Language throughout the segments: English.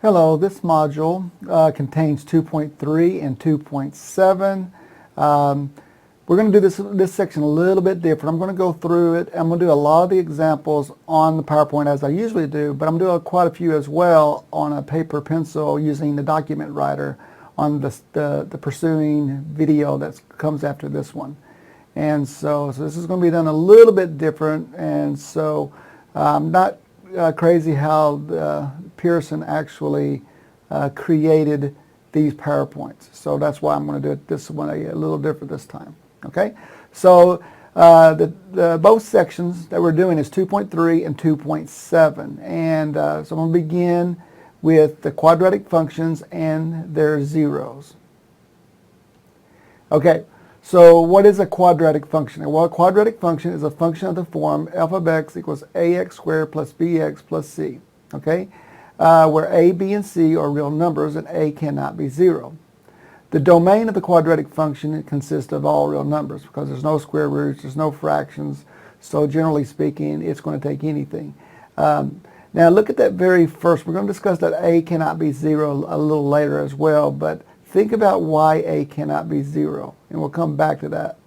Hello, this module contains 2.3 and 2.7. We're going to do this section a little bit different. I'm going to go through it. I'm going to do a lot of the examples on the PowerPoint as I usually do, but I'm going to do quite a few as well on a paper pencil using the document writer on the pursuing video that comes after this one. And so this is going to be done a little bit different, and so not crazy how Pearson actually created these PowerPoints. So that's why I'm going to do it this one a little different this time. Okay, so both sections that we're doing is 2.3 and 2.7, and so I'm going to begin with the quadratic functions and their zeros. Okay. So what is a quadratic function? Well, a quadratic function is a function of the form f of x equals ax squared plus bx plus c, okay? Where a, b, and c are real numbers and a cannot be 0. The domain of the quadratic function consists of all real numbers because there's no square roots, there's no fractions, so generally speaking, it's going to take anything. Now look at that very first. We're going to discuss that a cannot be 0 a little later as well, but think about why a cannot be 0, and we'll come back to that.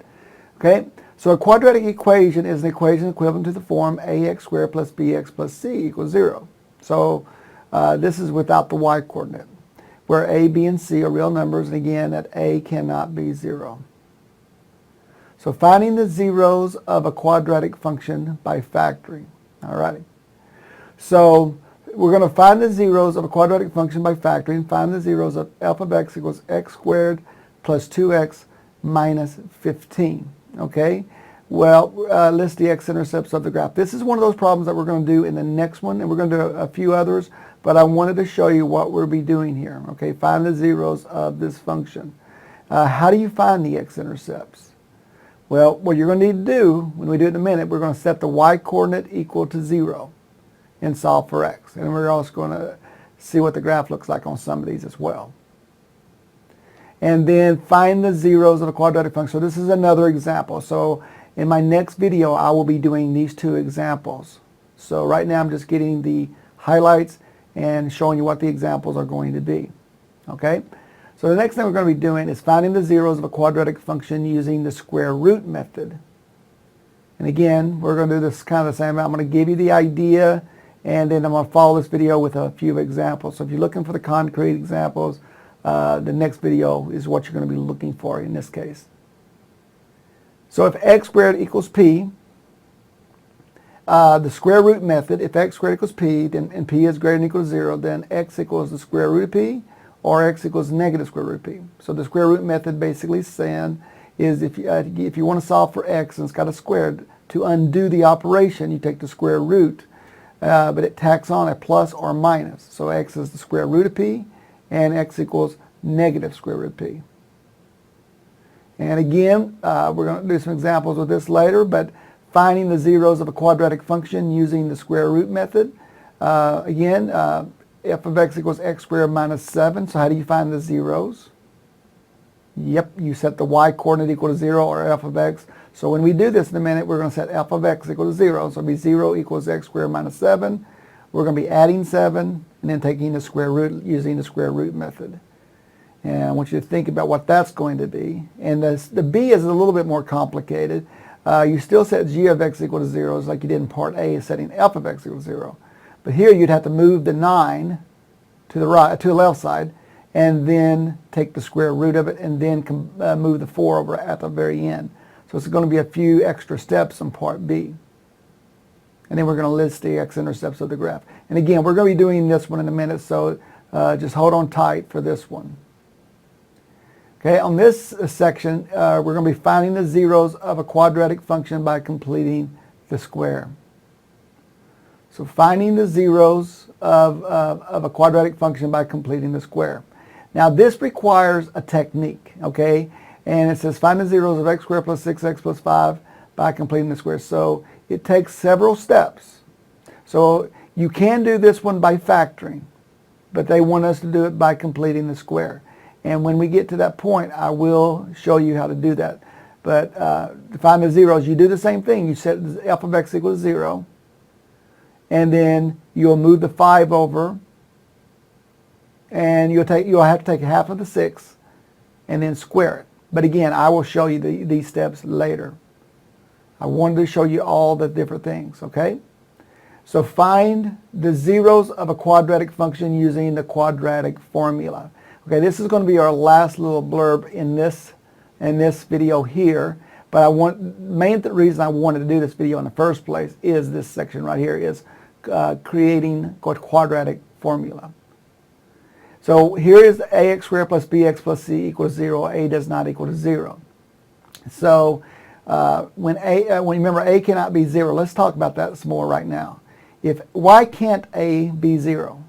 Okay, so a quadratic equation is an equation equivalent to the form ax squared plus bx plus c equals 0. So this is without the y-coordinate, where a, b, and c are real numbers, and again, that a cannot be 0. So finding the zeros of a quadratic function by factoring. All righty. So we're going to find the zeros of a quadratic function by factoring. Find the zeros of f of x equals x squared plus 2x minus 15. Okay? Well, list the x-intercepts of the graph. This is one of those problems that we're going to do in the next one, and we're going to do a few others, but I wanted to show you what we'll be doing here. Okay? Find the zeros of this function. How do you find the x-intercepts? Well, what you're going to need to do, when we do it in a minute, we're going to set the y-coordinate equal to 0. And solve for x. And we're also going to see what the graph looks like on some of these as well. And then find the zeros of a quadratic function. So this is another example. So in my next video, I will be doing these two examples. So right now I'm just getting the highlights and showing you what the examples are going to be. Okay? So the next thing we're going to be doing is finding the zeros of a quadratic function using the square root method. And again, we're going to do this kind of the same. I'm going to give you the idea, and then I'm going to follow this video with a few examples. So if you're looking for the concrete examples, the next video is what you're going to be looking for in this case. So if x squared equals p, the square root method, if x squared equals p, then, and p is greater than or equal to 0, then x equals the square root of p, or x equals negative square root of p. So the square root method basically saying is if you want to solve for x and it's got a squared, to undo the operation, you take the square root, but it tacks on a plus or minus. So x is the square root of p, and x equals negative square root of p. And again, we're going to do some examples with this later, but finding the zeros of a quadratic function using the square root method. Again, f of x equals x squared minus 7. So how do you find the zeros? Yep, you set the y-coordinate equal to 0, or f of x. So when we do this in a minute, we're going to set f of x equal to 0. So it'll be 0 equals x squared minus 7. We're going to be adding 7 and then taking the square root using the square root method. And I want you to think about what that's going to be. And the b is a little bit more complicated. You still set g of x equal to 0, like you did in part A, setting f of x equal to 0. But here you'd have to move the 9 to the right, to the left side, and then take the square root of it, and then move the 4 over at the very end. So it's going to be a few extra steps in part B. And then we're going to list the x-intercepts of the graph. And again, we're going to be doing this one in a minute, so just hold on tight for this one. Okay, on this section, we're going to be finding the zeros of a quadratic function by completing the square. So finding the zeros of a quadratic function by completing the square. Now this requires a technique, okay? And it says find the zeros of x squared plus 6x plus 5 by completing the square. So it takes several steps. So you can do this one by factoring, but they want us to do it by completing the square. And when we get to that point, I will show you how to do that. But to find the zeros, you do the same thing. You set f of x equals 0, and then you'll move the 5 over, and you'll have to take half of the 6 and then square it. But again, I will show you these steps later. I wanted to show you all the different things, okay? So find the zeros of a quadratic function using the quadratic formula. Okay, this is going to be our last little blurb in this video here. But main reason I wanted to do this video in the first place is this section right here, is creating quadratic formula. So here is ax squared plus bx plus c equals 0. A does not equal to 0. So when remember a cannot be 0, let's talk about that some more right now. Why can't a be 0?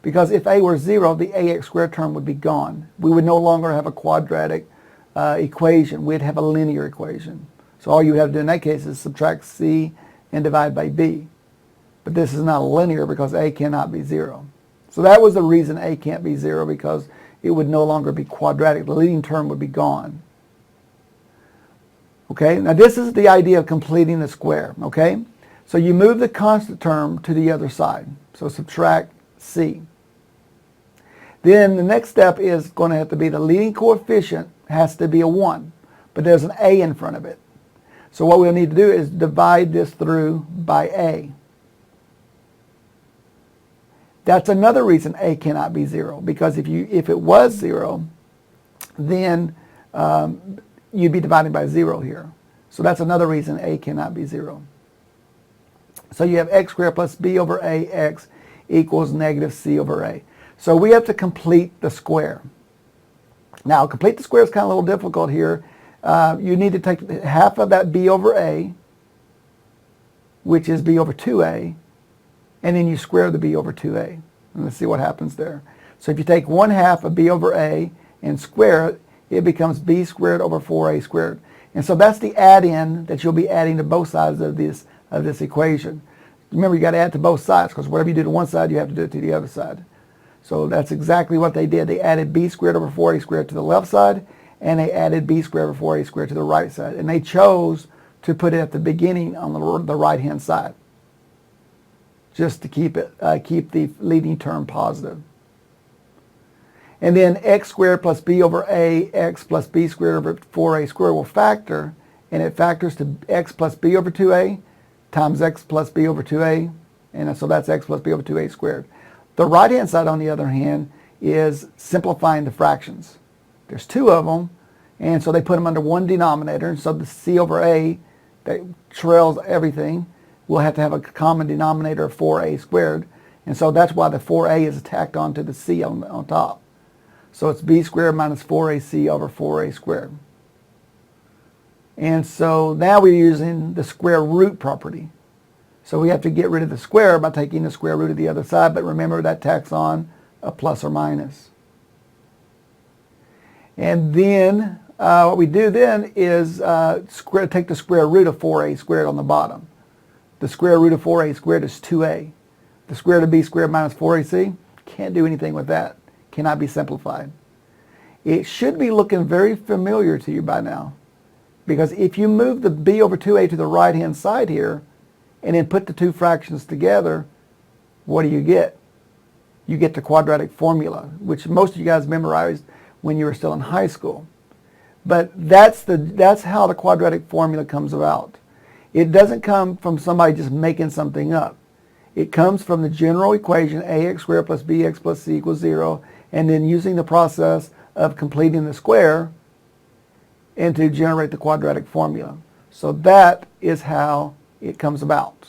Because if a were 0, the ax squared term would be gone. We would no longer have a quadratic equation. We'd have a linear equation. So all you would have to do in that case is subtract c and divide by b. But this is not linear because a cannot be 0. So that was the reason a can't be 0, because it would no longer be quadratic. The leading term would be gone. Okay, now this is the idea of completing the square. Okay, so you move the constant term to the other side. So subtract c. Then the next step is going to have to be the leading coefficient has to be a 1, but there's an a in front of it. So what we'll need to do is divide this through by a. That's another reason a cannot be 0, because if it was 0, then you'd be dividing by 0 here. So that's another reason a cannot be 0. So you have x squared plus b over ax equals negative c over a. So we have to complete the square. Now, complete the square is kind of a little difficult here. You need to take half of that b over a, which is b over 2a, and then you square the b over 2a. And let's see what happens there. So if you take 1/2 of b over a and square it, it becomes b squared over 4a squared. And so that's the add-in that you'll be adding to both sides of this equation. Remember, you got to add to both sides, because whatever you do to one side, you have to do it to the other side. So that's exactly what they did. They added b squared over 4a squared to the left side, and they added b squared over 4a squared to the right side. And they chose to put it at the beginning on the right-hand side, just to keep the leading term positive. And then x squared plus b over ax plus b squared over 4a squared will factor, and it factors to x plus b over 2a times x plus b over 2a, and so that's x plus b over 2a squared. The right-hand side, on the other hand, is simplifying the fractions. There's 2 of them, and so they put them under one denominator, and so the c over a that trails everything will have to have a common denominator of 4a squared, and so that's why the 4a is tacked onto the c on top. So it's b squared minus 4ac over 4a squared. And so now we're using the square root property. So we have to get rid of the square by taking the square root of the other side, but remember that tacks on a plus or minus. And then what we do then is take the square root of 4a squared on the bottom. The square root of 4a squared is 2a. The square root of b squared minus 4ac, can't do anything with that. Cannot be simplified. It should be looking very familiar to you by now, because if you move the b over 2a to the right-hand side here, and then put the 2 fractions together, what do you get? You get the quadratic formula, which most of you guys memorized when you were still in high school. But that's how the quadratic formula comes about. It doesn't come from somebody just making something up. It comes from the general equation ax squared plus bx plus c equals 0, and then using the process of completing the square and to generate the quadratic formula. So that is how it comes about.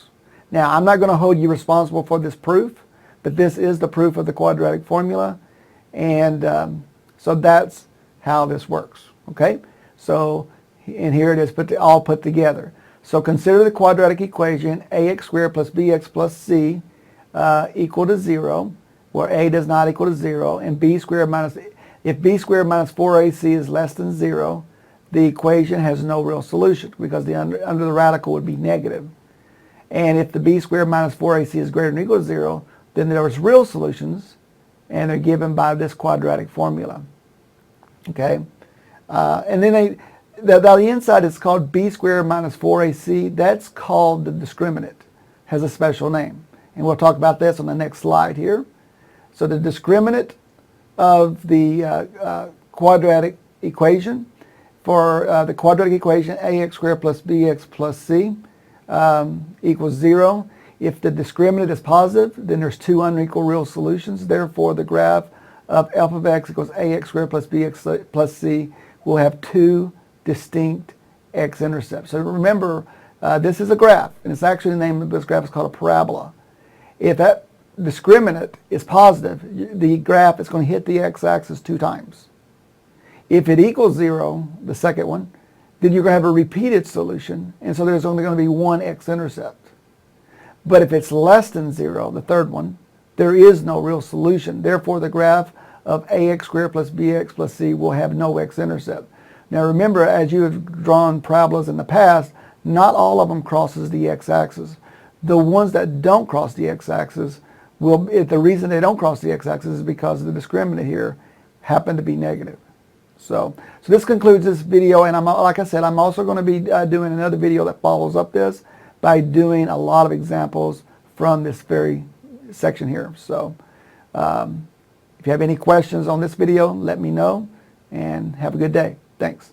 Now, I'm not going to hold you responsible for this proof, but this is the proof of the quadratic formula, and so that's how this works. Okay, so and here it is all put together. So consider the quadratic equation ax squared plus bx plus c equal to 0, where a does not equal to 0, and b squared minus, if b squared minus 4ac is less than 0, the equation has no real solution, because the under the radical would be negative. And if the b squared minus 4ac is greater than or equal to 0, then there's real solutions, and they're given by this quadratic formula. Okay, and then the inside is called b squared minus 4ac. That's called the discriminant, has a special name, and we'll talk about this on the next slide here. So the discriminant of the quadratic equation. For the quadratic equation, ax squared plus bx plus c equals 0. If the discriminant is positive, then there's two unequal real solutions. Therefore, the graph of f of x equals ax squared plus bx plus c will have two distinct x-intercepts. So remember, this is a graph, and it's actually the name of this graph is called a parabola. If that discriminant is positive, the graph is going to hit the x-axis 2 times. If it equals 0, the second one, then you're going to have a repeated solution, and so there's only going to be one x-intercept. But if it's less than 0, the third one, there is no real solution. Therefore, the graph of ax squared plus bx plus c will have no x-intercept. Now remember, as you have drawn parabolas in the past, not all of them crosses the x-axis. The ones that don't cross the x-axis the reason they don't cross the x-axis is because the discriminant here happened to be negative. So this concludes this video, and like I said, I'm also going to be doing another video that follows up this by doing a lot of examples from this very section here. So if you have any questions on this video, let me know, and have a good day. Thanks.